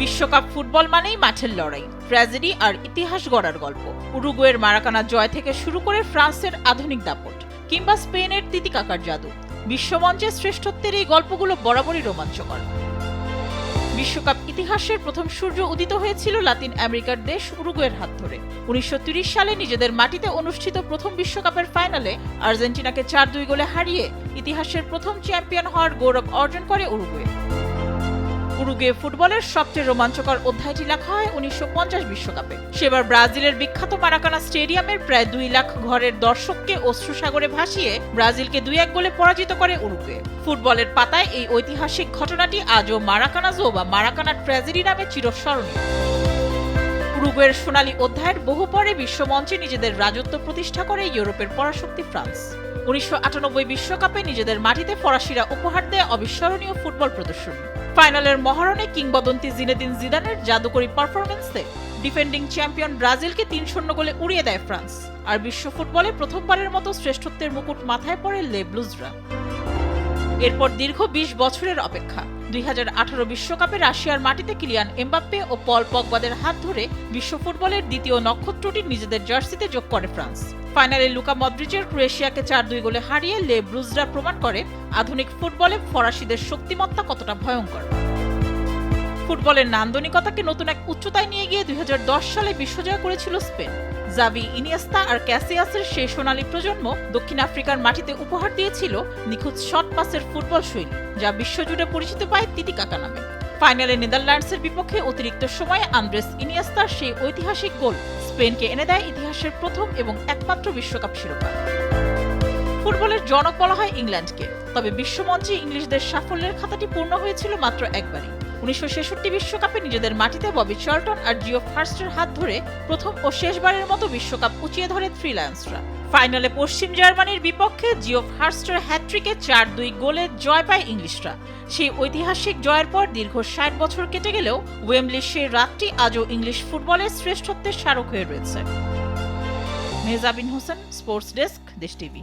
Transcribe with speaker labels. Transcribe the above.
Speaker 1: বিশ্বকাপ ফুটবল মানেই মাঠের লড়াই, ট্র্যাজেডি আর ইতিহাস গড়ার গল্প। উরুগুয়ের মারাকানা জয় থেকে শুরু করে ফ্রান্সের আধুনিক দাপট কিংবা স্পেনের তিতিকাকার জাদু, বিশ্বমঞ্চে শ্রেষ্ঠত্বের এই গল্পগুলো বরাবরই রোমাঞ্চকর। বিশ্বকাপ ইতিহাসের প্রথম সূর্য উদিত হয়েছিল লাতিন আমেরিকার দেশ উরুগুয়ের হাত ধরে। 1930 সালে নিজেদের মাটিতে অনুষ্ঠিত প্রথম বিশ্বকাপের ফাইনালে আর্জেন্টিনাকে 4-2 গোলে হারিয়ে ইতিহাসের প্রথম চ্যাম্পিয়ন হওয়ার গৌরব অর্জন করে উরুগুয়ে। উরুগুয়ে ফুটবলের সবচেয়ে রোমাঞ্চকর অধ্যায়টি লেখা হয় 1950 বিশ্বকাপে। সেবার ব্রাজিলের বিখ্যাত মারাকানা স্টেডিয়ামের প্রায় 2 লাখ ঘরের দর্শককে অশ্রুসাগরে ভাসিয়ে ব্রাজিলকে 2-1 গোলে পরাজিত করে উরুগুয়ে। ফুটবলের পাতায় এই ঐতিহাসিক ঘটনাটি আজও মারাকানাজো বা মারাকানা ট্র্যাজেডি নামে চিরস্মরণীয়। উরুগুয়ের সোনালী অধ্যায়ের বহু পরে বিশ্বমঞ্চে নিজেদের রাজত্ব প্রতিষ্ঠা করে ইউরোপের পরাশক্তি ফ্রান্স। 1998 বিশ্বকাপে নিজেদের মাটিতে ফরাসিরা উপহার দেয় অবিস্মরণীয় ফুটবল প্রদর্শনী। ফাইনালের মহারণে কিংবদন্তি জিনেদিন জিদানের জাদুকরী পারফরম্যান্সে ডিফেন্ডিং চ্যাম্পিয়ন ব্রাজিলকে 3-0 গোলে উড়িয়ে দেয় ফ্রান্স। আর বিশ্ব ফুটবলে প্রথমবারের মতো শ্রেষ্ঠত্বের মুকুট মাথায় পড়ে লে ব্লুজরা। এরপর দীর্ঘ 20 বছরের অপেক্ষা। 2018 বিশ্বকাপে রাশিয়ার মাটিতে কিলিয়ান এমবাপ্পে ও পল পগবাদের হাত ধরে বিশ্ব ফুটবলের দ্বিতীয় নক্ষত্রটি নিজেদের জার্সিতে যোগ করে ফ্রান্স। ফাইনালে লুকা মদ্রিচের ক্রোয়েশিয়াকে 4-2 গোলে হারিয়ে লে ব্লুজরা প্রমাণ করে আধুনিক ফুটবলে ফরাসিদের শক্তিমত্তা কতটা ভয়ঙ্কর। ফুটবলের নান্দনিকতাকে নতুন এক উচ্চতায় নিয়ে গিয়ে 2010 সালে বিশ্বজয় করেছিল স্পেন। জাভি, ইনিয়েস্তা আর ক্যাসিয়াসের সেই সোনালী প্রজন্ম দক্ষিণ আফ্রিকার মাটিতে উপহার দিয়েছিল নিখুঁত শট পাসের ফুটবল শৈলী, যা বিশ্বজুড়ে পরিচিত পায় তিতিকাকা নামে। ফাইনালে নেদারল্যান্ডসের বিপক্ষে অতিরিক্ত সময়ে আন্দ্রেস ইনিয়েস্তার সেই ঐতিহাসিক গোল স্পেনকে এনে দেয় ইতিহাসের প্রথম এবং একমাত্র বিশ্বকাপ শিরোপা। ফুটবলের জনক বলা হয় ইংল্যান্ডকে, তবে বিশ্বমঞ্চে ইংলিশদের সাফল্যের খাতাটি পূর্ণ হয়েছিল মাত্র একবারই। 1966 বিশ্বকাপে নিজেদের মাটিতে ববি চার্লটন আর জিওফ হার্স্টের হাত ধরে প্রথম ও শেষবারের মতো বিশ্বকাপ উঁচিয়ে ধরে থ্রি লায়ন্সরা। ফাইনালে পশ্চিম জার্মানির বিপক্ষে জিওফ হার্স্টের হ্যাট্রিকে 4-2 গোলে জয় পায় ইংলিশরা। সেই ঐতিহাসিক জয়ের পর দীর্ঘ 60 বছর কেটে গেলেও ওয়েম্বলির সেই রাতটি আজও ইংলিশ ফুটবলের শ্রেষ্ঠত্বের স্মারক হয়ে রয়েছে। মেহজাবিন হোসেন, স্পোর্টস ডেস্ক, দেশ টিভি।